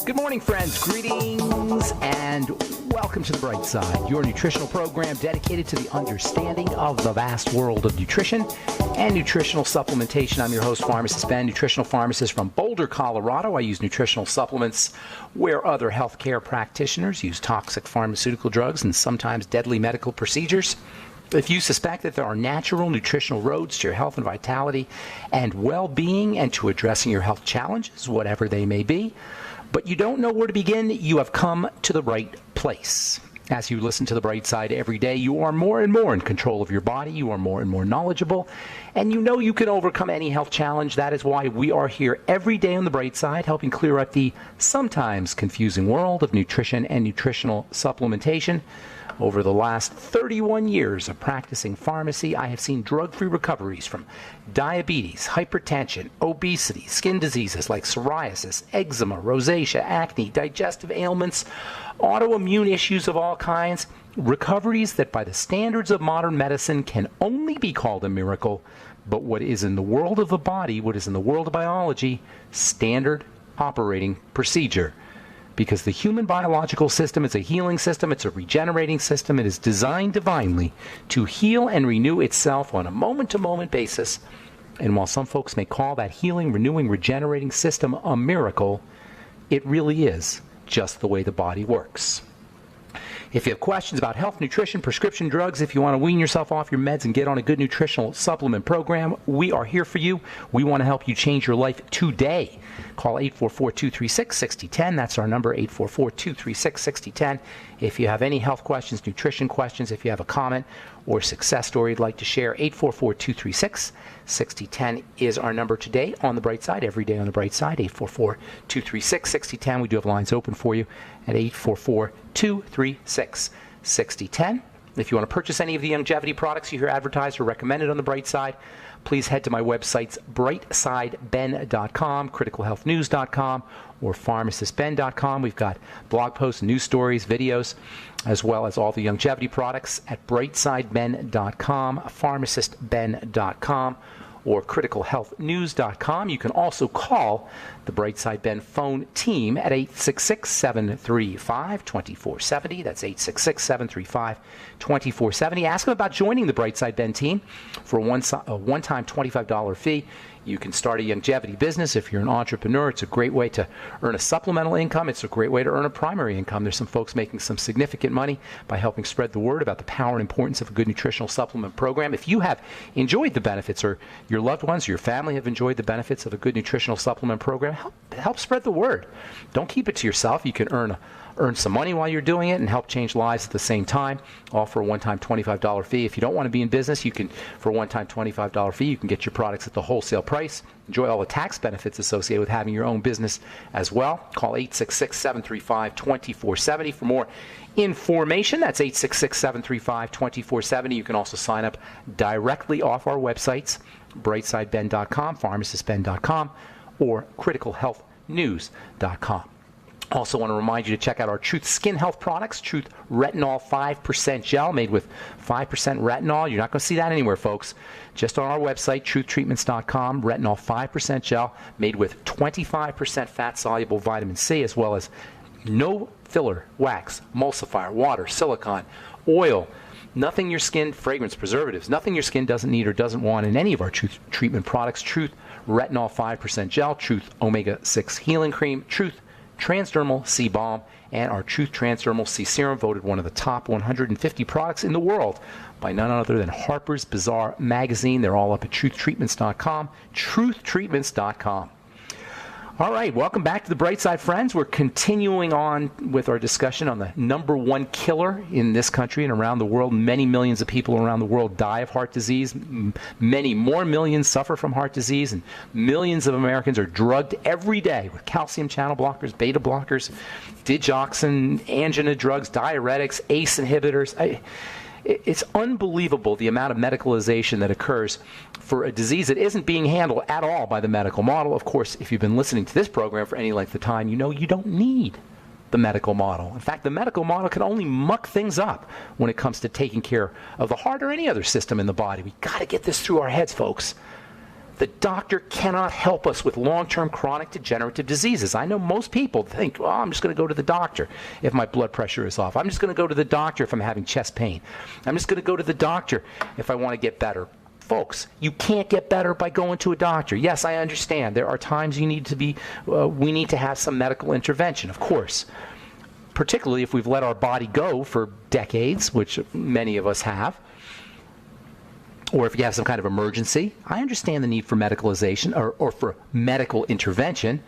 Good morning, friends. Greetings and welcome to The Bright Side, your nutritional program dedicated to the understanding of the vast world of nutrition and nutritional supplementation. I'm your host, Pharmacist Ben, nutritional pharmacist from Boulder, Colorado. I use nutritional supplements where other healthcare practitioners use toxic pharmaceutical drugs and sometimes deadly medical procedures. If you suspect that there are natural nutritional roads to your health and vitality and well-being and to addressing your health challenges, whatever they may be, but you don't know where to begin, you have come to the right place. As you listen to The Bright Side every day, you are more and more in control of your body, you are more and more knowledgeable, and you know you can overcome any health challenge. That is why we are here every day on The Bright Side, helping clear up the sometimes confusing world of nutrition and nutritional supplementation. Over the last 31 years of practicing pharmacy, I have seen drug-free recoveries from diabetes, hypertension, obesity, skin diseases like psoriasis, eczema, rosacea, acne, digestive ailments, autoimmune issues of all kinds, recoveries that by the standards of modern medicine can only be called a miracle, but what is in the world of the body, what is in the world of biology, standard operating procedure. Because the human biological system is a healing system, it's a regenerating system, it is designed divinely to heal and renew itself on a moment-to-moment basis. And while some folks may call that healing, renewing, regenerating system a miracle, it really is just the way the body works. If you have questions about health, nutrition, prescription drugs, if you want to wean yourself off your meds and get on a good nutritional supplement program, we are here for you. We want to help you change your life today. Call 844-236-6010. That's our number, 844-236-6010. If you have any health questions, nutrition questions, if you have a comment or success story you'd like to share, 844-236-6010 is our number today on The Bright Side, every day on The Bright Side, 844-236-6010. We do have lines open for you at 844-236-6010. If you want to purchase any of the longevity products you hear advertised or recommended on The Bright Side, please head to my websites, brightsideben.com, criticalhealthnews.com, or pharmacistben.com. We've got blog posts, news stories, videos, as well as all the longevity products at brightsideben.com, pharmacistben.com, or criticalhealthnews.com. You can also call the Brightside Ben phone team at 866-735-2470. That's 866-735-2470. Ask them about joining the Brightside Ben team for a one-time $25 fee. You can start a longevity business. If you're an entrepreneur, it's a great way to earn a supplemental income. It's a great way to earn a primary income. There's some folks making some significant money by helping spread the word about the power and importance of a good nutritional supplement program. If you have enjoyed the benefits, or your loved ones or your family have enjoyed the benefits of a good nutritional supplement program, help spread the word. Don't keep it to yourself. You can earn some money while you're doing it and help change lives at the same time, all for a one-time $25 fee. If you don't want to be in business, you can, for a one-time $25 fee, you can get your products at the wholesale price. Enjoy all the tax benefits associated with having your own business as well. Call 866-735-2470 for more information. That's 866-735-2470. You can also sign up directly off our websites, brightsideben.com, pharmacistben.com, or criticalhealthnews.com. Also want to remind you to check out our Truth Skin Health products, Truth Retinol 5% Gel made with 5% retinol. You're not going to see that anywhere, folks. Just on our website, truthtreatments.com, Retinol 5% Gel made with 25% fat-soluble vitamin C, as well as no filler, wax, emulsifier, water, silicone, oil, nothing your skin, fragrance, preservatives, nothing your skin doesn't need or doesn't want in any of our Truth treatment products. Truth Retinol 5% Gel, Truth Omega-6 Healing Cream, Truth Transdermal C Balm, and our Truth Transdermal C Serum, voted one of the top 150 products in the world by none other than Harper's Bazaar magazine. They're all up at truthtreatments.com, truthtreatments.com. All right, welcome back to The Bright Side, friends. We're continuing on with our discussion on the number one killer in this country and around the world. Many millions of people around the world die of heart disease. Many more millions suffer from heart disease, and millions of Americans are drugged every day with calcium channel blockers, beta blockers, digoxin, angina drugs, diuretics, ACE inhibitors. It's unbelievable the amount of medicalization that occurs for a disease that isn't being handled at all by the medical model. Of course, if you've been listening to this program for any length of time, you know you don't need the medical model. In fact, the medical model can only muck things up when it comes to taking care of the heart or any other system in the body. We've got to get this through our heads, folks. The doctor cannot help us with long-term chronic degenerative diseases. I know most people think, well, I'm just going to go to the doctor if my blood pressure is off. I'm just going to go to the doctor if I'm having chest pain. I'm just going to go to the doctor if I want to get better. Folks, you can't get better by going to a doctor. Yes, I understand. There are times we need to have some medical intervention, of course. Particularly if we've let our body go for decades, which many of us have. Or if you have some kind of emergency. I understand the need for medicalization or for medical intervention,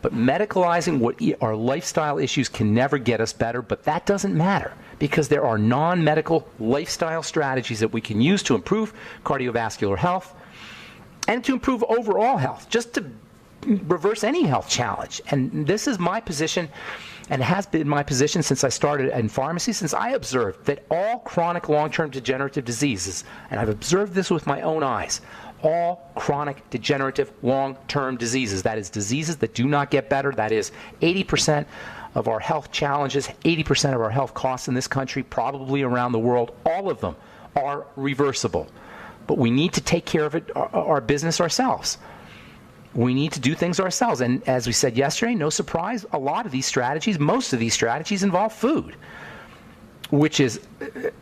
but medicalizing what our lifestyle issues can never get us better, but that doesn't matter because there are non-medical lifestyle strategies that we can use to improve cardiovascular health and to improve overall health, just to reverse any health challenge. And this is my position, and has been my position since I started in pharmacy, since I observed that all chronic long-term degenerative diseases, and I've observed this with my own eyes, all chronic degenerative long-term diseases, that is diseases that do not get better, that is 80% of our health challenges, 80% of our health costs in this country, probably around the world, all of them are reversible. But we need to take care of it, our business ourselves. We need to do things ourselves. And as we said yesterday, no surprise, a lot of these strategies, most of these strategies involve food, which is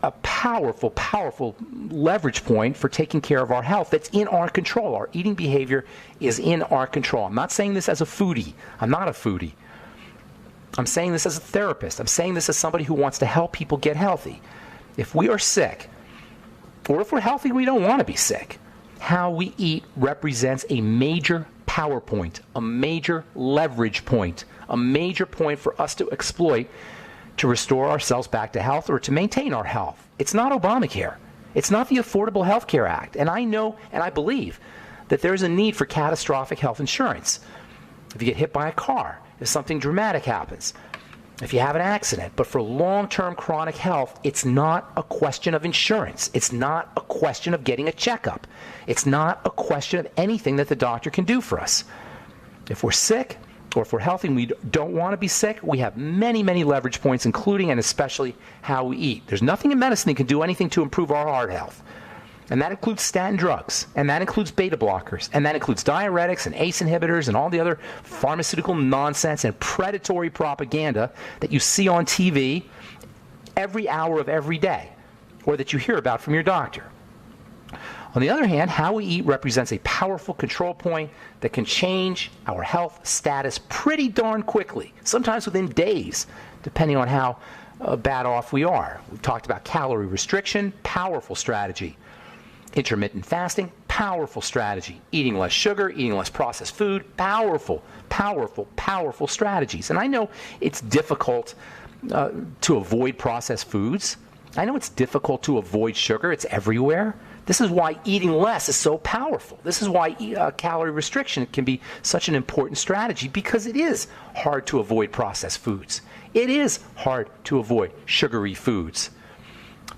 a powerful, powerful leverage point for taking care of our health that's in our control. Our eating behavior is in our control. I'm not saying this as a foodie. I'm not a foodie. I'm saying this as a therapist. I'm saying this as somebody who wants to help people get healthy. If we are sick, or if we're healthy, we don't want to be sick. How we eat represents a major power point, a major leverage point, a major point for us to exploit to restore ourselves back to health or to maintain our health. It's not Obamacare. It's not the Affordable Health Care Act. And I know and I believe that there's a need for catastrophic health insurance. If you get hit by a car, if something dramatic happens, if you have an accident. But for long-term chronic health, it's not a question of insurance. It's not a question of getting a checkup. It's not a question of anything that the doctor can do for us. If we're sick or if we're healthy and we don't want to be sick, we have many, many leverage points, including and especially how we eat. There's nothing in medicine that can do anything to improve our heart health. And that includes statin drugs, and that includes beta blockers, and that includes diuretics and ACE inhibitors and all the other pharmaceutical nonsense and predatory propaganda that you see on TV every hour of every day, or that you hear about from your doctor. On the other hand, how we eat represents a powerful control point that can change our health status pretty darn quickly, sometimes within days, depending on how bad off we are. We've talked about calorie restriction, powerful strategy. Intermittent fasting, powerful strategy. Eating less sugar, eating less processed food, powerful, powerful, powerful strategies. And I know it's difficult to avoid processed foods. I know it's difficult to avoid sugar. It's everywhere. This is why eating less is so powerful. This is why calorie restriction can be such an important strategy, because it is hard to avoid processed foods. It is hard to avoid sugary foods.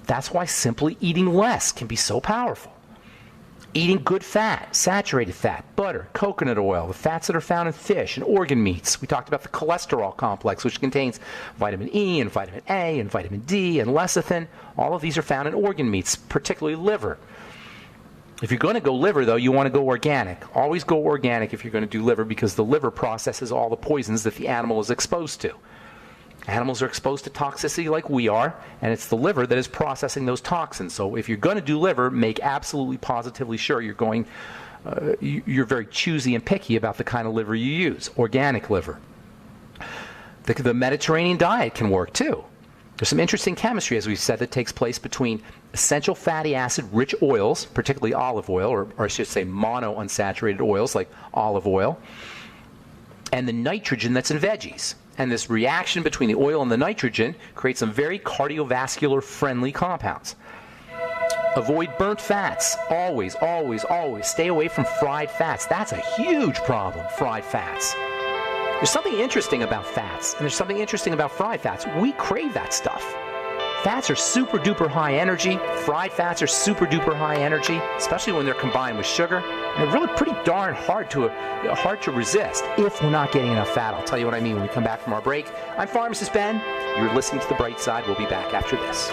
That's why simply eating less can be so powerful. Eating good fat, saturated fat, butter, coconut oil, the fats that are found in fish and organ meats. We talked about the cholesterol complex, which contains vitamin E and vitamin A and vitamin D and lecithin. All of these are found in organ meats, particularly liver. If you're going to go liver, though, you want to go organic. Always go organic if you're going to do liver, because the liver processes all the poisons that the animal is exposed to. Animals are exposed to toxicity like we are, and it's the liver that is processing those toxins. So if you're going to do liver, make absolutely positively sure you're very choosy and picky about the kind of liver you use, organic liver. The Mediterranean diet can work too. There's some interesting chemistry, as we've said, that takes place between essential fatty acid-rich oils, particularly olive oil, or I should say monounsaturated oils like olive oil, and the nitrogen that's in veggies. And this reaction between the oil and the nitrogen creates some very cardiovascular-friendly compounds. Avoid burnt fats. Always, always, always stay away from fried fats. That's a huge problem, fried fats. There's something interesting about fats, and there's something interesting about fried fats. We crave that stuff. Fats are super duper high energy. Fried fats are super duper high energy, especially when they're combined with sugar. And they're really pretty darn hard to resist if we're not getting enough fat. I'll tell you what I mean when we come back from our break. I'm Pharmacist Ben. You're listening to The Bright Side. We'll be back after this.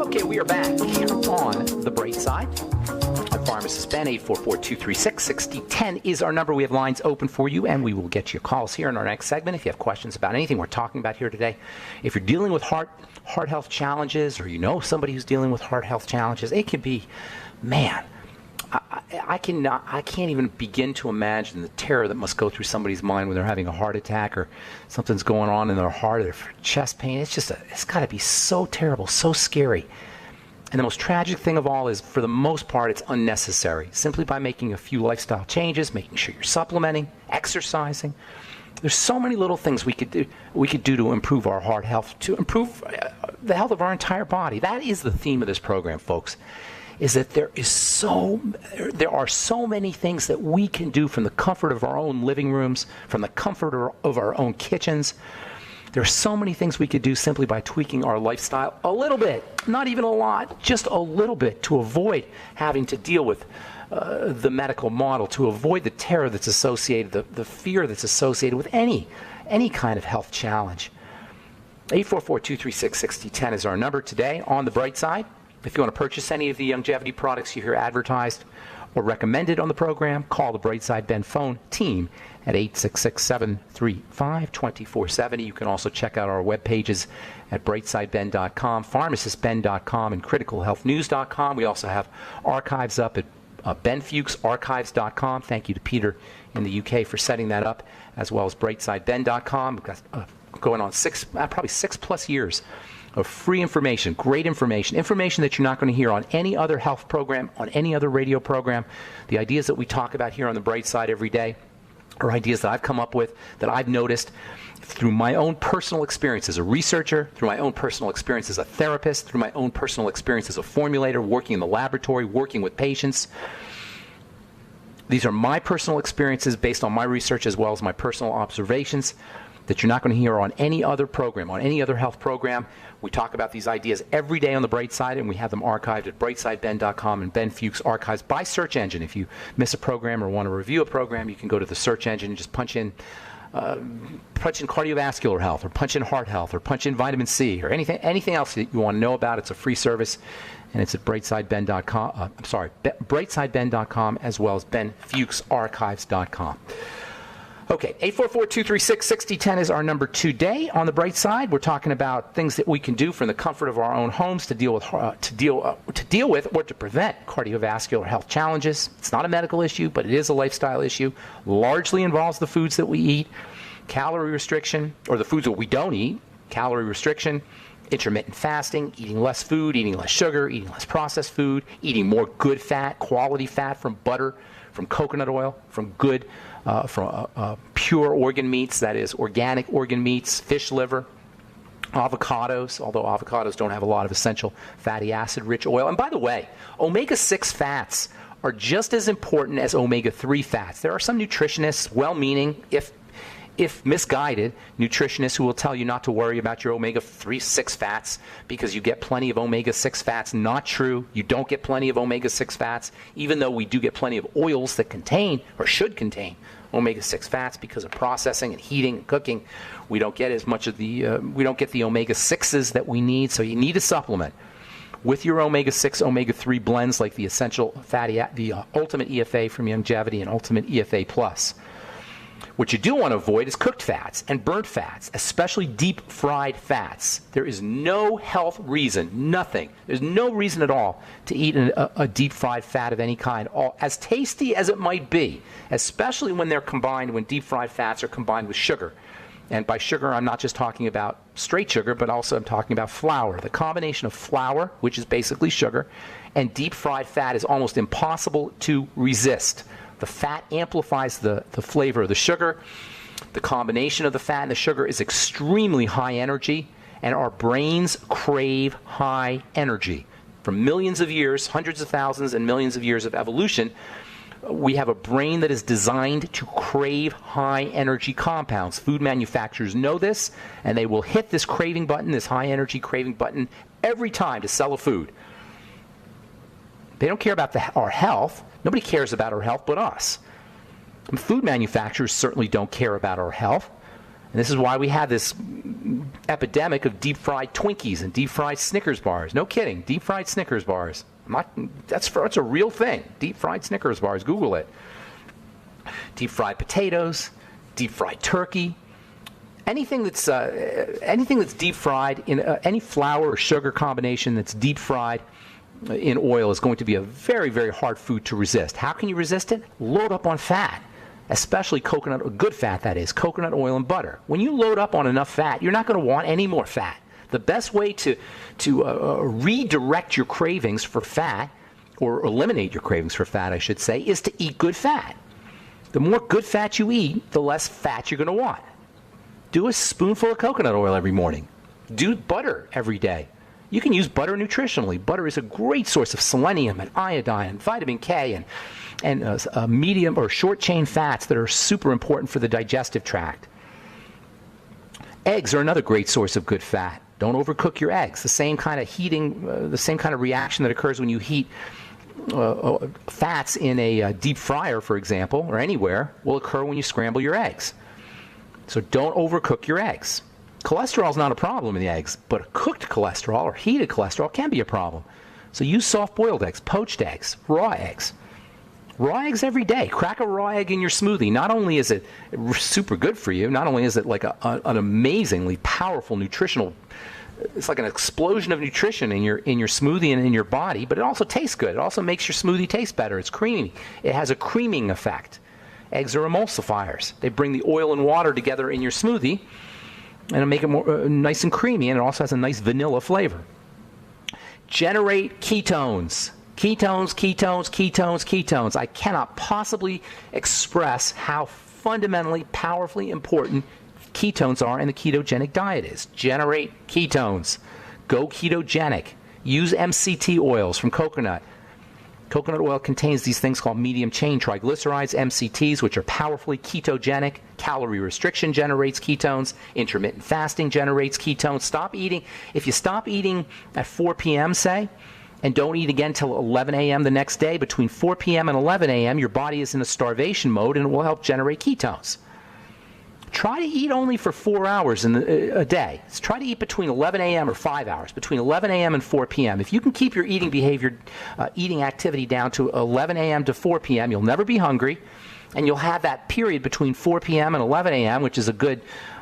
Okay, we are back here on the bright side. I'm pharmacist Ben. 844-236-6010 is our number. We have lines open for you, and we will get your calls here in our next segment. If you have questions about anything we're talking about here today, if you're dealing with heart health challenges, or you know somebody who's dealing with heart health challenges, it can be, man, I can't even begin to imagine the terror that must go through somebody's mind when they're having a heart attack or something's going on in their heart or their chest pain. It's got to be so terrible, so scary. And the most tragic thing of all is, for the most part, it's unnecessary. Simply by making a few lifestyle changes, making sure you're supplementing, exercising. There's so many little things we could do to improve our heart health, to improve the health of our entire body. That is the theme of this program, folks. Is that there are so many things that we can do from the comfort of our own living rooms, from the comfort of our own kitchens. There are so many things we could do simply by tweaking our lifestyle a little bit, not even a lot, just a little bit, to avoid having to deal with the medical model, to avoid the terror that's associated, the fear that's associated with any kind of health challenge. 844-236-6010 is our number today on the bright side. If you want to purchase any of the longevity products you hear advertised or recommended on the program, call the Brightside Ben phone team at 866-735-2470. You can also check out our web pages at brightsideben.com, pharmacistben.com, and criticalhealthnews.com. We also have archives up at benfuchsarchives.com. Thank you to Peter in the UK for setting that up, as well as brightsideben.com. We've got going on probably 6+ years of free information, great information that you're not going to hear on any other health program, on any other radio program. The ideas that we talk about here on the Bright Side every day are ideas that I've come up with, that I've noticed through my own personal experience as a researcher, through my own personal experience as a therapist, through my own personal experience as a formulator, working in the laboratory, working with patients. These are my personal experiences based on my research as well as my personal observations that you're not going to hear on any other program, on any other health program. We talk about these ideas every day on the Bright Side, and we have them archived at brightsideben.com and Ben Fuchs Archives by search engine. If you miss a program or want to review a program, you can go to the search engine and just punch in cardiovascular health, or punch in heart health, or punch in vitamin C, or anything else that you want to know about. It's a free service, and it's at brightsideben.com. brightsideben.com, as well as benfuchsarchives.com. Okay, 844-236-6010 is our number today on the Bright Side. We're talking about things that we can do from the comfort of our own homes to deal with or to prevent cardiovascular health challenges. It's not a medical issue, but it is a lifestyle issue. Largely involves the foods that we eat, calorie restriction, or the foods that we don't eat, calorie restriction, intermittent fasting, eating less food, eating less sugar, eating less processed food, eating more good fat, quality fat from butter, from coconut oil, from good pure organ meats, that is organic organ meats, fish liver, avocados, although avocados don't have a lot of essential fatty acid-rich oil. And by the way, omega-6 fats are just as important as omega-3 fats. There are some nutritionists, well-meaning, if misguided, nutritionists who will tell you not to worry about your omega-6 fats because you get plenty of omega-6 fats. Not true. You don't get plenty of omega-6 fats, even though we do get plenty of oils that contain, or should contain, omega-6 fats because of processing and heating and cooking. We don't get as much of we don't get the omega-6s that we need, so you need a supplement with your omega-6, omega-3 blends like the essential fatty, the Ultimate EFA from Longevity and Ultimate EFA Plus. What you do want to avoid is cooked fats and burnt fats, especially deep-fried fats. There is no health reason, nothing. There's no reason at all to eat a deep-fried fat of any kind, as tasty as it might be, especially when deep-fried fats are combined with sugar. And by sugar, I'm not just talking about straight sugar, but also I'm talking about flour. The combination of flour, which is basically sugar, and deep-fried fat is almost impossible to resist. The fat amplifies the flavor of the sugar. The combination of the fat and the sugar is extremely high energy, and our brains crave high energy. For millions of years, hundreds of thousands and millions of years of evolution, we have a brain that is designed to crave high energy compounds. Food manufacturers know this, and they will hit this craving button, this high energy craving button, every time to sell a food. They don't care about our health. Nobody cares about our health but us. And food manufacturers certainly don't care about our health. And this is why we have this epidemic of deep-fried Twinkies and deep-fried Snickers bars. No kidding, deep-fried Snickers bars. That's a real thing. Deep-fried Snickers bars. Google it. Deep-fried potatoes, deep-fried turkey. Anything that's deep-fried in any flour or sugar combination that's deep-fried in oil is going to be a very, very hard food to resist. How can you resist it? Load up on fat, especially coconut, good fat that is, coconut oil and butter. When you load up on enough fat, you're not going to want any more fat. The best way to redirect your cravings for fat, or eliminate your cravings for fat, I should say, is to eat good fat. The more good fat you eat, the less fat you're going to want. Do a spoonful of coconut oil every morning. Do butter every day. You can use butter nutritionally. Butter is a great source of selenium and iodine and vitamin K and medium or short chain fats that are super important for the digestive tract. Eggs are another great source of good fat. Don't overcook your eggs. The same kind of heating, the same kind of reaction that occurs when you heat fats in a deep fryer, for example, or anywhere, will occur when you scramble your eggs. So don't overcook your eggs. Cholesterol is not a problem in the eggs, but cooked cholesterol or heated cholesterol can be a problem. So use soft-boiled eggs, poached eggs, raw eggs. Raw eggs every day. Crack a raw egg in your smoothie. Not only is it super good for you, not only is it like an amazingly powerful nutritional, it's like an explosion of nutrition in your smoothie and in your body, but it also tastes good. It also makes your smoothie taste better. It's creamy. It has a creaming effect. Eggs are emulsifiers. They bring the oil and water together in your smoothie, and it'll make it more nice and creamy, and it also has a nice vanilla flavor. Generate ketones. Ketones, ketones, ketones, ketones. I cannot possibly express how fundamentally, powerfully important ketones are and the ketogenic diet is. Generate ketones. Go ketogenic. Use MCT oils from coconut. Coconut oil contains these things called medium-chain triglycerides, MCTs, which are powerfully ketogenic. Calorie restriction generates ketones. Intermittent fasting generates ketones. Stop eating. If you stop eating at 4 p.m., say, and don't eat again till 11 a.m. the next day, between 4 p.m. and 11 a.m., your body is in a starvation mode, and it will help generate ketones. Try to eat only for 4 hours a day. Try to eat between 11 a.m. or 5 hours, between 11 a.m. and 4 p.m. If you can keep your eating behavior, eating activity down to 11 a.m. to 4 p.m., you'll never be hungry, and you'll have that period between 4 p.m. and 11 a.m., which is a good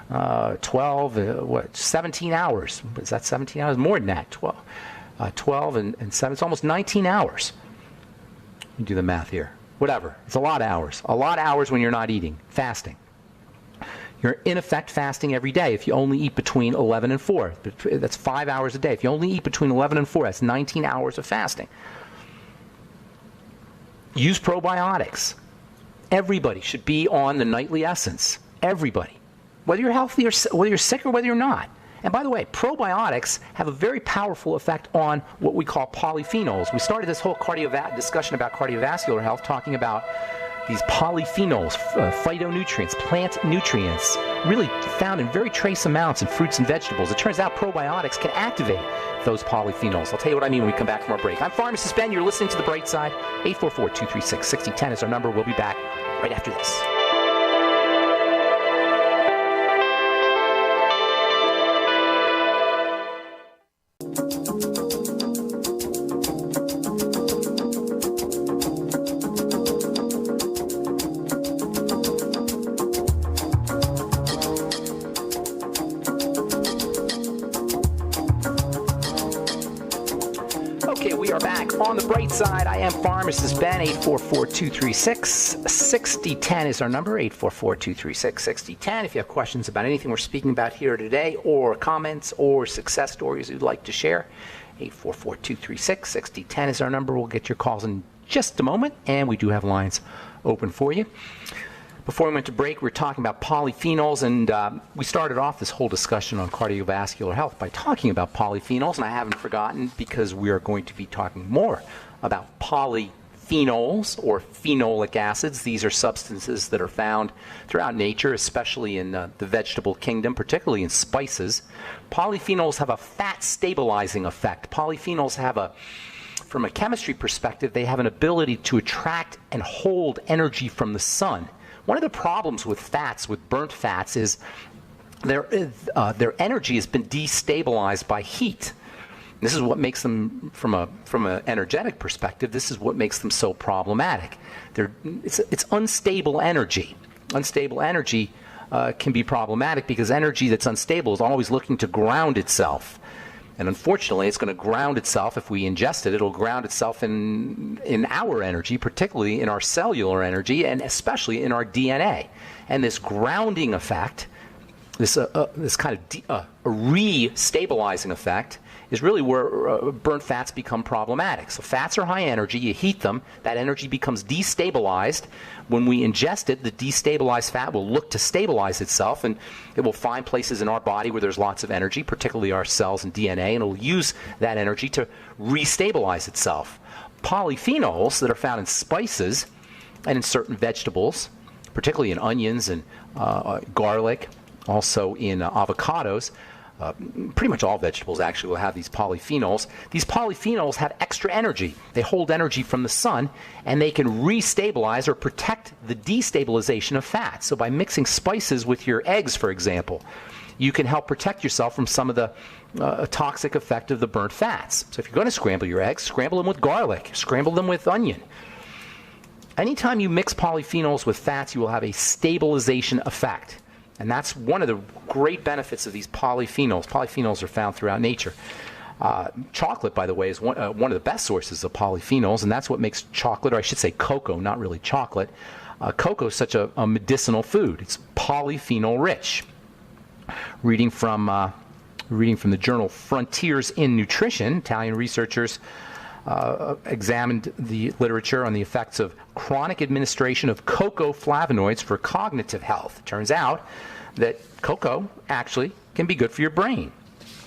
17 hours. Is that 17 hours? More than that, 12 and 7. It's almost 19 hours. You do the math here. Whatever. It's a lot of hours. A lot of hours when you're not eating, fasting. You're in effect fasting every day if you only eat between 11 and 4. That's 5 hours a day. If you only eat between 11 and 4, that's 19 hours of fasting. Use probiotics. Everybody should be on the nightly essence. Everybody. Whether you're healthy or whether you're sick or whether you're not. And by the way, probiotics have a very powerful effect on what we call polyphenols. We started this whole discussion about cardiovascular health talking about these polyphenols, phytonutrients, plant nutrients, really found in very trace amounts in fruits and vegetables. It turns out probiotics can activate those polyphenols. I'll tell you what I mean when we come back from our break. I'm Pharmacist Ben. You're listening to The Bright Side. 844-236-6010 is our number. We'll be back right after this. On the bright side, I am Pharmacist Ben. 844-236-6010 is our number. 844-236-6010. If you have questions about anything we're speaking about here today, or comments or success stories you'd like to share, 844-236-6010 is our number. We'll get your calls in just a moment, and we do have lines open for you. Before we went to break, we were talking about polyphenols, and we started off this whole discussion on cardiovascular health by talking about polyphenols, and I haven't forgotten because we are going to be talking more about polyphenols or phenolic acids. These are substances that are found throughout nature, especially in the vegetable kingdom, particularly in spices. Polyphenols have a fat stabilizing effect. Polyphenols have from a chemistry perspective, they have an ability to attract and hold energy from the sun. One of the problems with fats, with burnt fats, is their energy has been destabilized by heat. This is what makes them, from an energetic perspective, this is what makes them so problematic. It's unstable energy. Unstable energy can be problematic because energy that's unstable is always looking to ground itself. And unfortunately, it's going to ground itself. If we ingest it, it'll ground itself in our energy, particularly in our cellular energy, and especially in our DNA. And this grounding effect, this kind of re-stabilizing effect, is really where burnt fats become problematic. So fats are high energy. You heat them. That energy becomes destabilized. When we ingest it, the destabilized fat will look to stabilize itself, and it will find places in our body where there's lots of energy, particularly our cells and DNA, and it'll use that energy to restabilize itself. Polyphenols that are found in spices and in certain vegetables, particularly in onions and garlic, also in avocados, pretty much all vegetables actually will have these polyphenols. These polyphenols have extra energy. They hold energy from the sun, and they can restabilize or protect the destabilization of fat. So by mixing spices with your eggs, for example, you can help protect yourself from some of the toxic effect of the burnt fats. So if you're going to scramble your eggs, scramble them with garlic, scramble them with onion. Anytime you mix polyphenols with fats, you will have a stabilization effect. And that's one of the great benefits of these polyphenols. Polyphenols are found throughout nature. Chocolate, by the way, is one of the best sources of polyphenols, and that's what makes chocolate, or I should say cocoa, not really chocolate. Cocoa is such a medicinal food. It's polyphenol rich. Reading from the journal Frontiers in Nutrition, Italian researchers examined the literature on the effects of chronic administration of cocoa flavonoids for cognitive health. It turns out that cocoa actually can be good for your brain.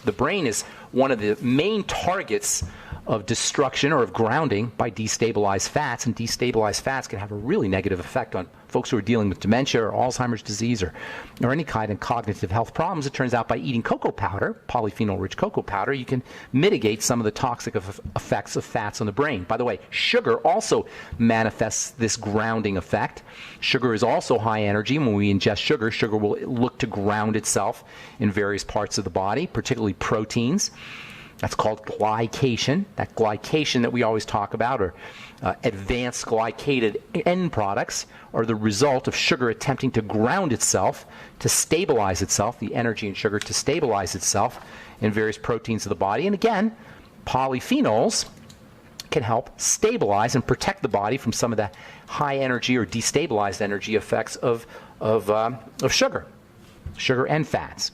The brain is one of the main targets of destruction or of grounding by destabilized fats, and destabilized fats can have a really negative effect on folks who are dealing with dementia or Alzheimer's disease or any kind of cognitive health problems. It turns out by eating cocoa powder, polyphenol-rich cocoa powder, you can mitigate some of the toxic effects of fats on the brain. By the way, sugar also manifests this grounding effect. Sugar is also high energy. When we ingest sugar, sugar will look to ground itself in various parts of the body, particularly proteins. That's called glycation. That glycation that we always talk about, or advanced glycated end products, are the result of sugar attempting to ground itself, to stabilize itself, the energy in sugar to stabilize itself in various proteins of the body. And again, polyphenols can help stabilize and protect the body from some of the high energy or destabilized energy effects of sugar and fats.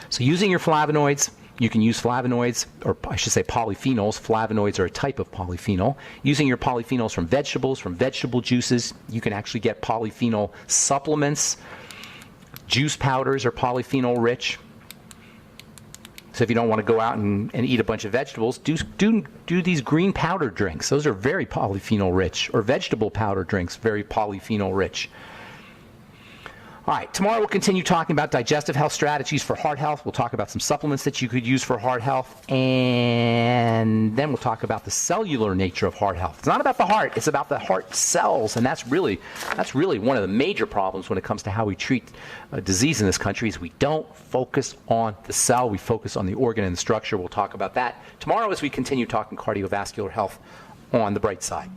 So using your flavonoids, you can use flavonoids, or I should say polyphenols. Flavonoids are a type of polyphenol. Using your polyphenols from vegetables, from vegetable juices, you can actually get polyphenol supplements. Juice powders are polyphenol rich. So if you don't want to go out and eat a bunch of vegetables, do these green powder drinks. Those are very polyphenol rich. Or vegetable powder drinks, very polyphenol rich. All right, tomorrow we'll continue talking about digestive health strategies for heart health. We'll talk about some supplements that you could use for heart health, and then we'll talk about the cellular nature of heart health. It's not about the heart, it's about the heart cells, and that's really one of the major problems when it comes to how we treat disease in this country is we don't focus on the cell, we focus on the organ and the structure. We'll talk about that tomorrow as we continue talking cardiovascular health on the bright side.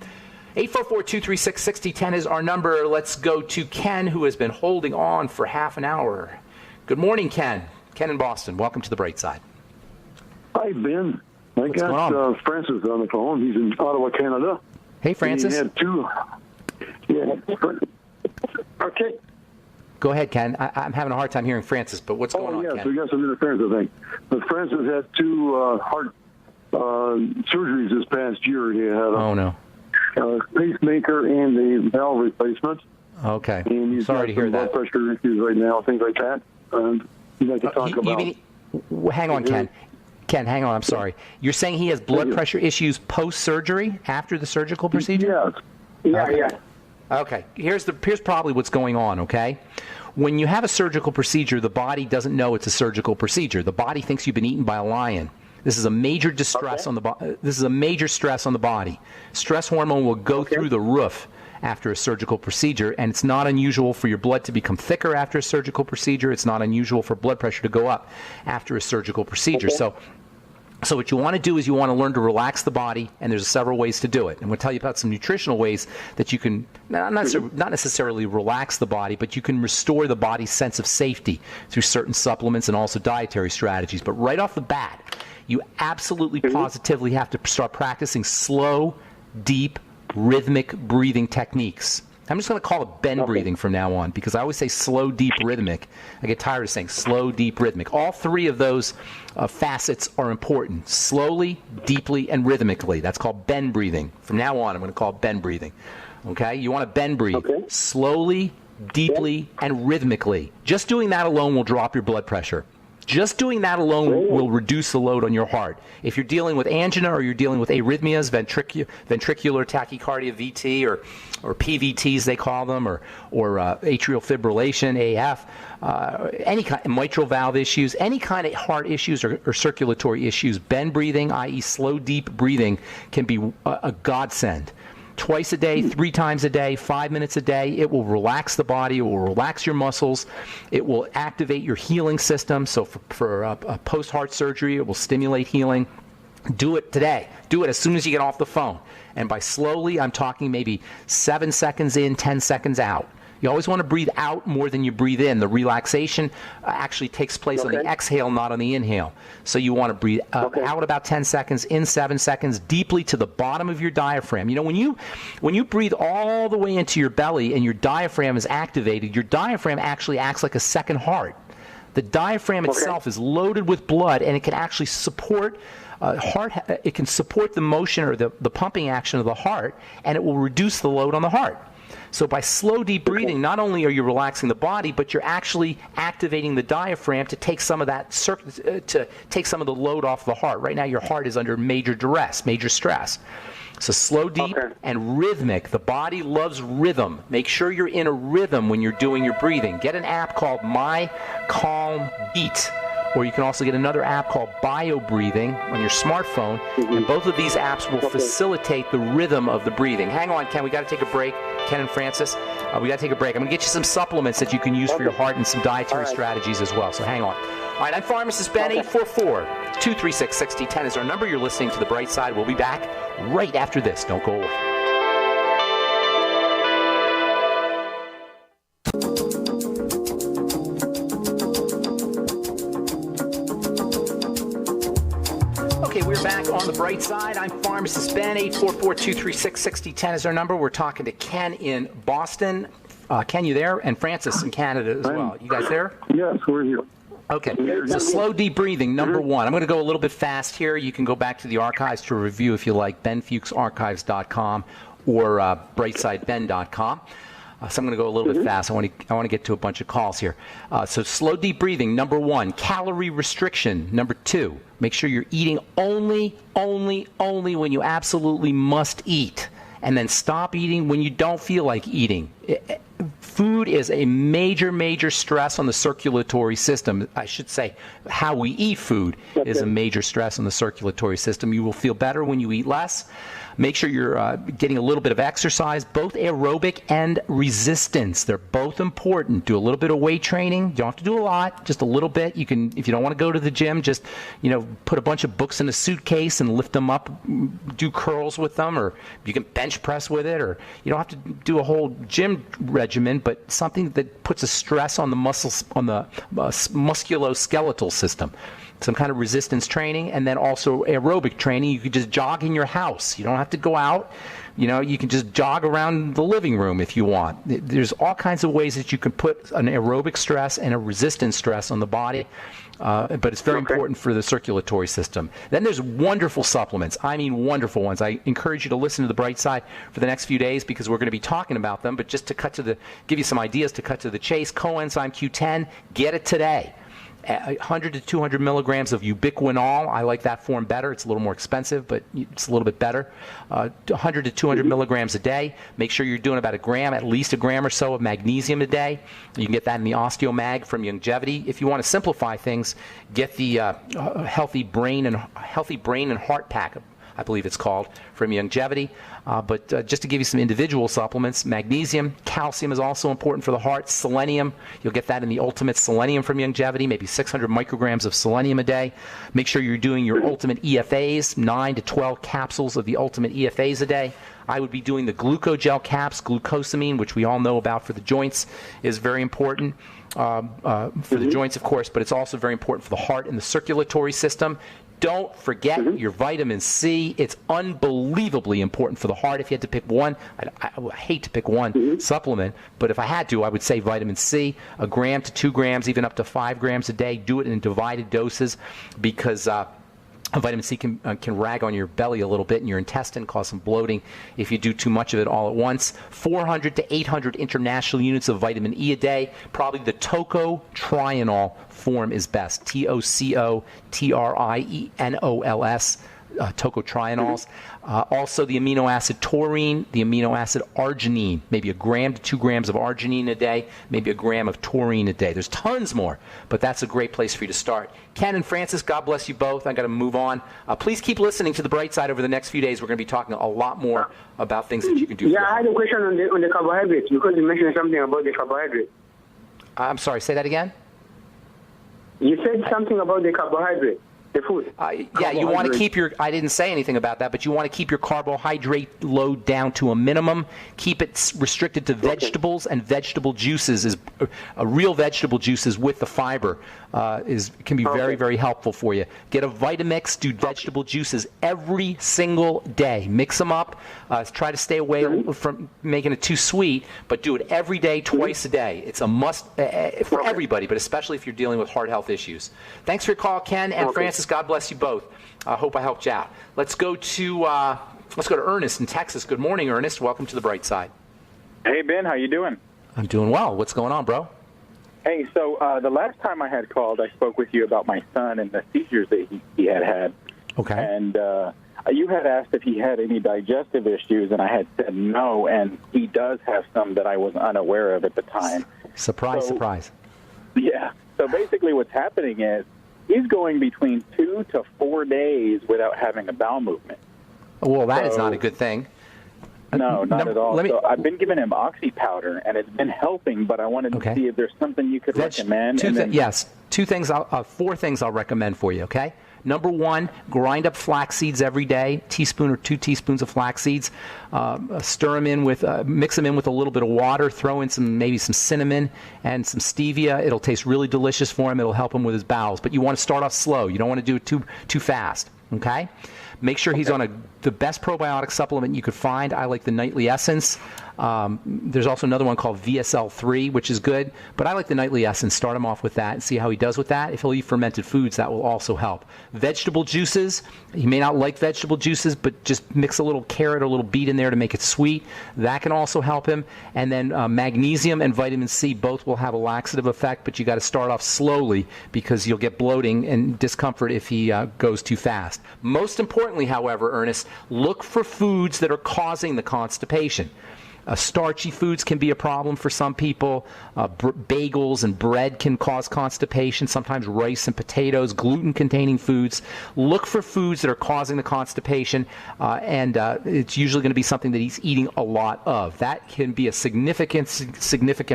844-236-6010 is our number. Let's go to Ken, who has been holding on for half an hour. Good morning, Ken. Ken in Boston. Welcome to the bright side. Hi, Ben. What's going on? Francis on the phone. He's in Ottawa, Canada. Hey, Francis. He had two. Yeah. Okay. Go ahead, Ken. I'm having a hard time hearing Francis, but what's going on, Ken? Ken? So we got some interference, I think. But Francis had two heart surgeries this past year. He had a pacemaker and a valve replacement. Okay. And he's sorry to hear that. Blood pressure issues right now, things like that. And he'd like to talk about. Hang on, Ken. Ken, hang on. I'm sorry. You're saying he has blood pressure issues post-surgery, after the surgical procedure? Yes. Yeah. Okay. Here's probably what's going on. Okay. When you have a surgical procedure, the body doesn't know it's a surgical procedure. The body thinks you've been eaten by a lion. This is a major distress on the body. This is a major stress on the body. Stress hormone will go through the roof after a surgical procedure, and it's not unusual for your blood to become thicker after a surgical procedure. It's not unusual for blood pressure to go up after a surgical procedure. Okay. So what you want to do is you want to learn to relax the body, and there's several ways to do it. And we'll tell you about some nutritional ways that you can not necessarily relax the body, but you can restore the body's sense of safety through certain supplements and also dietary strategies. But right off the bat, you absolutely positively have to start practicing slow, deep, rhythmic breathing techniques. I'm just going to call it Ben breathing from now on, because I always say slow, deep, rhythmic. I get tired of saying slow, deep, rhythmic. All three of those facets are important. Slowly, deeply, and rhythmically. That's called Ben breathing. From now on, I'm going to call it Ben breathing. Okay? You want to Ben breathe. Slowly, deeply, and rhythmically. Just doing that alone will drop your blood pressure. Just doing that alone will reduce the load on your heart. If you're dealing with angina or you're dealing with arrhythmias, ventricular tachycardia, VT, or PVTs they call them, or atrial fibrillation, AF, any kind of mitral valve issues, any kind of heart issues or circulatory issues, Ben breathing, i.e. slow, deep breathing, can be a godsend. Twice a day, 3 times a day, 5 minutes a day. It will relax the body. It will relax your muscles. It will activate your healing system. So for a post-heart surgery, it will stimulate healing. Do it today. Do it as soon as you get off the phone. And by slowly, I'm talking maybe 7 seconds in, 10 seconds out. You always want to breathe out more than you breathe in. The relaxation actually takes place on the exhale, not on the inhale. So you want to breathe out about 10 seconds, in 7 seconds, deeply to the bottom of your diaphragm. You know, when you breathe all the way into your belly and your diaphragm is activated, your diaphragm actually acts like a second heart. The diaphragm itself is loaded with blood, and it can actually support it can support the motion or the pumping action of the heart, and it will reduce the load on the heart. So by slow, deep breathing, not only are you relaxing the body, but you're actually activating the diaphragm to take some of that to take some of the load off the heart. Right now, your heart is under major duress, major stress. So slow, deep, and rhythmic. The body loves rhythm. Make sure you're in a rhythm when you're doing your breathing. Get an app called My Calm Beat. Or you can also get another app called Bio Breathing on your smartphone, and both of these apps will facilitate the rhythm of the breathing. Hang on, Ken, we got to take a break. Ken and Francis, we got to take a break. I'm going to get you some supplements that you can use for your heart and some dietary strategies as well, so hang on. All right, I'm Pharmacist Ben. 844-236-6010 is our number. You're listening to The Bright Side. We'll be back right after this. Don't go away. Back on The Bright Side. I'm Pharmacist Ben. 844-236-6010 is our number. We're talking to Ken in Boston. Ken, you there? And Francis in Canada as well. You guys there? Yes, we're here. Okay. So slow, deep breathing, number one. I'm going to go a little bit fast here. You can go back to the archives to review if you like, benfuchsarchives.com or brightsideben.com. So I'm going to go a little bit fast. I want to get to a bunch of calls here. So slow, deep breathing, number one. Calorie restriction, number two. Make sure you're eating only when you absolutely must eat. And then stop eating when you don't feel like eating. Food is a major stress on the circulatory system. I should say how we eat food is a major stress on the circulatory system. You will feel better when you eat less. Make sure you're getting a little bit of exercise, both aerobic and resistance. They're both important. Do a little bit of weight training. You don't have to do a lot, just a little bit. You can, if you don't want to go to the gym, just put a bunch of books in a suitcase and lift them up, do curls with them, or you can bench press with it, or you don't have to do a whole gym regimen, but something that puts a stress on the muscles, on the musculoskeletal system. Some kind of resistance training, and then also aerobic training. You can just jog in your house. You don't have to go out. You can just jog around the living room if you want. There's all kinds of ways that you can put an aerobic stress and a resistance stress on the body, but it's very important for the circulatory system. Then there's wonderful supplements. I mean wonderful ones. I encourage you to listen to The Bright Side for the next few days because we're going to be talking about them, but just to give you some ideas to cut to the chase, coenzyme Q10, get it today. 100 to 200 milligrams of ubiquinol. I like that form better. It's a little more expensive, but it's a little bit better. 100 to 200 milligrams a day. Make sure you're doing about at least a gram or so of magnesium a day. You can get that in the OsteoMag from Longevity. If you want to simplify things, get the healthy brain and heart pack. I believe it's called, for longevity. But just to give you some individual supplements, magnesium, calcium is also important for the heart. Selenium, you'll get that in the Ultimate Selenium from longevity, maybe 600 micrograms of selenium a day. Make sure you're doing your Ultimate EFAs, 9 to 12 capsules of the Ultimate EFAs a day. I would be doing the glucogel caps, glucosamine, which we all know about for the joints, is very important for the joints, of course, but it's also very important for the heart and the circulatory system. Don't forget your vitamin C. It's unbelievably important for the heart. If you had to pick one, I hate to pick one supplement, but if I had to, I would say vitamin C, 1 gram to 2 grams, even up to 5 grams a day. Do it in divided doses because vitamin C can rag on your belly a little bit in your intestine, cause some bloating if you do too much of it all at once. 400 to 800 international units of vitamin E a day. Probably the tocotrienol form is best. TOCOTRIENOLS. Tocotrienols. Also the amino acid taurine, the amino acid arginine, maybe 1 gram to 2 grams of arginine a day, maybe 1 gram of taurine a day. There's tons more, but that's a great place for you to start. Ken and Francis, God bless you both. I've got to move on. Please keep listening to The Bright Side over the next few days. We're going to be talking a lot more about things that you can do. Yeah, I had a question on the carbohydrates because you mentioned something about the carbohydrates. I'm sorry, say that again? You said something about the carbohydrates. The food. Yeah, you want to keep your, I didn't say anything about that, but you want to keep your carbohydrate load down to a minimum. Keep it restricted to vegetables and vegetable juices. Real vegetable juices with the fiber can be very, very helpful for you. Get a Vitamix, do vegetable juices every single day. Mix them up. Try to stay away from making it too sweet, but do it every day, twice a day. It's a must for everybody, but especially if you're dealing with heart health issues. Thanks for your call, Ken and Francis. God bless you both. I hope I helped you out. Let's go to Ernest in Texas. Good morning, Ernest. Welcome to The Bright Side. Hey, Ben. How you doing? I'm doing well. What's going on, bro? Hey, so the last time I had called, I spoke with you about my son and the seizures that he had. Okay. And you had asked if he had any digestive issues, and I had said no, and he does have some that I was unaware of at the time. Surprise, surprise. Yeah. So basically what's happening is he's going between 2 to 4 days without having a bowel movement. Well, that is not a good thing. No, not at all. So I've been giving him oxy powder, and it's been helping, but I wanted to see if there's something you could recommend. Yes, 4 things I'll recommend for you, okay? Number 1, grind up flax seeds every day, teaspoon or 2 teaspoons of flax seeds. Stir them in with, mix them in with a little bit of water. Throw in maybe some cinnamon and some stevia. It'll taste really delicious for him. It'll help him with his bowels. But you want to start off slow. You don't want to do it too fast. Okay. Make sure he's on the best probiotic supplement you could find. I like the Nightly Essence. There's also another one called VSL3, which is good. But I like the Nightly Essence. Start him off with that and see how he does with that. If he'll eat fermented foods, that will also help. Vegetable juices. He may not like vegetable juices, but just mix a little carrot or a little beet in there to make it sweet. That can also help him. And then magnesium and vitamin C both will have a laxative effect, but you got to start off slowly because you'll get bloating and discomfort if he goes too fast. Most importantly, however, Ernest, look for foods that are causing the constipation. Starchy foods can be a problem for some people. Bagels and bread can cause constipation. Sometimes rice and potatoes, gluten-containing foods. Look for foods that are causing the constipation, and it's usually going to be something that he's eating a lot of. That can be a significant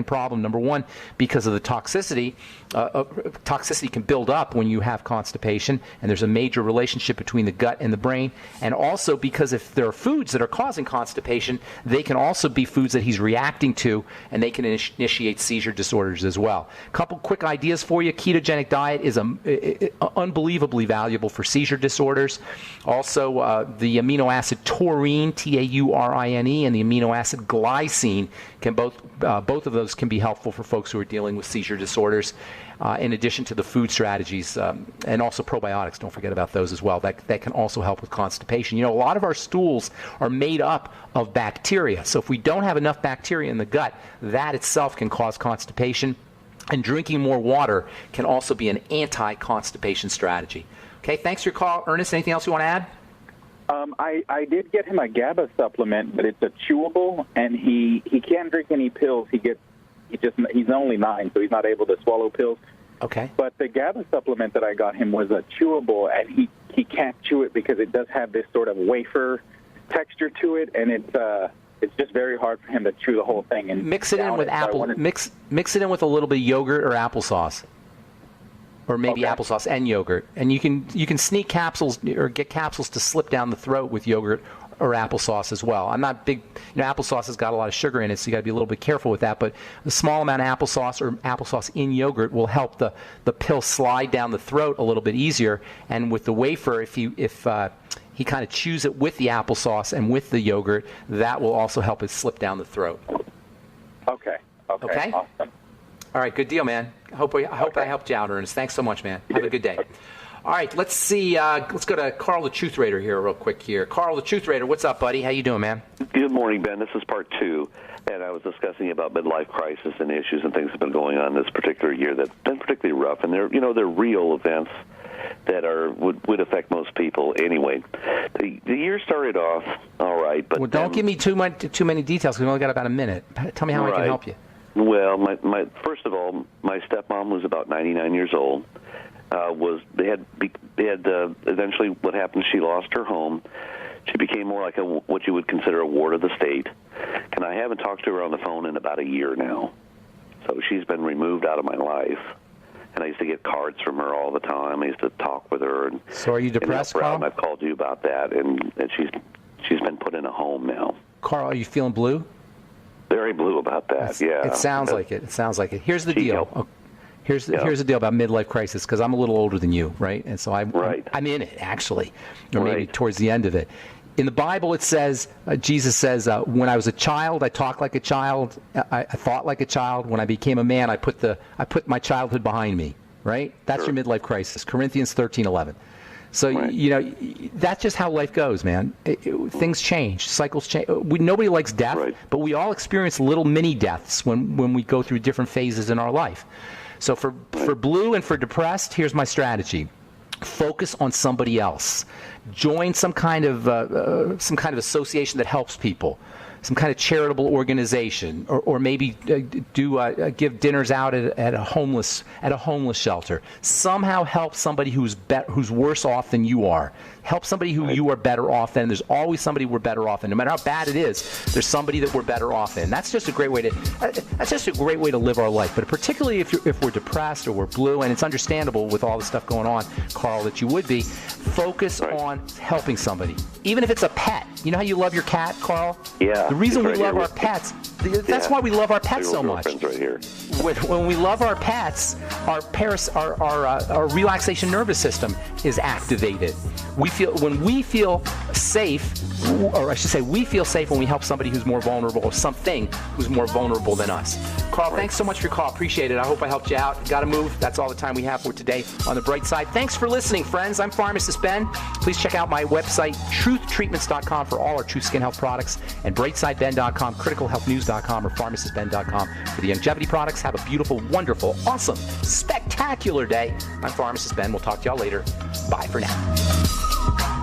problem. Number 1, because of the toxicity. Toxicity can build up when you have constipation, and there's a major relationship between the gut and the brain. And also because if there are foods that are causing constipation, they can also be foods that he's reacting to, and they can initiate seizure disorders as well. A couple quick ideas for you. Ketogenic diet is unbelievably valuable for seizure disorders. Also, the amino acid taurine, Taurine, and the amino acid glycine can both of those can be helpful for folks who are dealing with seizure disorders. In addition to the food strategies and also probiotics. Don't forget about those as well. That can also help with constipation. You know, a lot of our stools are made up of bacteria. So if we don't have enough bacteria in the gut, that itself can cause constipation. And drinking more water can also be an anti-constipation strategy. Okay, thanks for your call. Ernest, anything else you want to add? I did get him a GABA supplement, but it's a chewable, and he can't drink any pills. He's only 9, so he's not able to swallow pills. Okay. But the GABA supplement that I got him was a chewable, and he he can't chew it because it does have this sort of wafer texture to it, and it's just very hard for him to chew the whole thing. And mix it in with mix it in with a little bit of yogurt or applesauce, or maybe applesauce and yogurt. And you can sneak capsules or get capsules to slip down the throat with yogurt or applesauce as well. I'm not big, applesauce has got a lot of sugar in it, so you got to be a little bit careful with that. But a small amount of applesauce or applesauce in yogurt will help the pill slide down the throat a little bit easier. And with the wafer, if he kind of chews it with the applesauce and with the yogurt, that will also help it slip down the throat. Okay. Awesome. All right, good deal, man. I hope I helped you out, Ernest. Thanks so much, man. Have a good day. All right, let's see. Let's go to Carl the Truth Raider here real quick here. Carl the Truth Raider, what's up, buddy? How you doing, man? Good morning, Ben. This is part 2, and I was discussing about midlife crisis and issues and things that have been going on this particular year that's been particularly rough, and they're real events that would affect most people anyway. The year started off all right, but don't give me too many details because we only got about a minute. Tell me how I can help you. Well, my first of all, my stepmom was about 99 years old. They had eventually what happened? She lost her home. She became more like what you would consider a ward of the state. And I haven't talked to her on the phone in about a year now. So she's been removed out of my life. And I used to get cards from her all the time. I used to talk with her. And, so are you depressed, Carl? I've called you about that, and she's been put in a home now. Carl, are you feeling blue? Very blue about that. Yeah. It sounds like it. Here's the deal. Here's the deal about midlife crisis, because I'm a little older than you, right? And so I'm in it, actually, or maybe towards the end of it. In the Bible, it says, Jesus says, when I was a child, I talked like a child, I thought like a child. When I became a man, I put my childhood behind me, right? That's your midlife crisis, Corinthians 13:11. So, that's just how life goes, man. Things change, cycles change. Nobody likes death, but we all experience little mini deaths when we go through different phases in our life. So for blue and for depressed, here's my strategy. Focus on somebody else. Join some kind of association that helps people, some kind of charitable organization, or maybe give dinners out at a homeless shelter. Somehow help somebody who's worse off than you are. Help somebody who you are better off than. There's always somebody we're better off than. No matter how bad it is, there's somebody that we're better off than. That's just a great way to live our life. But particularly if we're depressed or we're blue, and it's understandable with all the stuff going on, Carl, that you would be, focus on helping somebody. Even if it's a pet. You know how you love your cat, Carl? Yeah. The reason we love our pets, that's why we love our pets so much. Right here. When we love our pets, our relaxation nervous system is activated. When we feel safe, or I should say, we feel safe when we help somebody who's more vulnerable, or something who's more vulnerable than us. Carl, thanks so much for your call. Appreciate it. I hope I helped you out. Got to move. That's all the time we have for today on The Bright Side. Thanks for listening, friends. I'm Pharmacist Ben. Please check out my website, truthtreatments.com, for all our Truth Skin Health products, and brightsideben.com, criticalhealthnews.com, or pharmacistben.com for the longevity products. Have a beautiful, wonderful, awesome, spectacular day. I'm Pharmacist Ben. We'll talk to y'all later. Bye for now.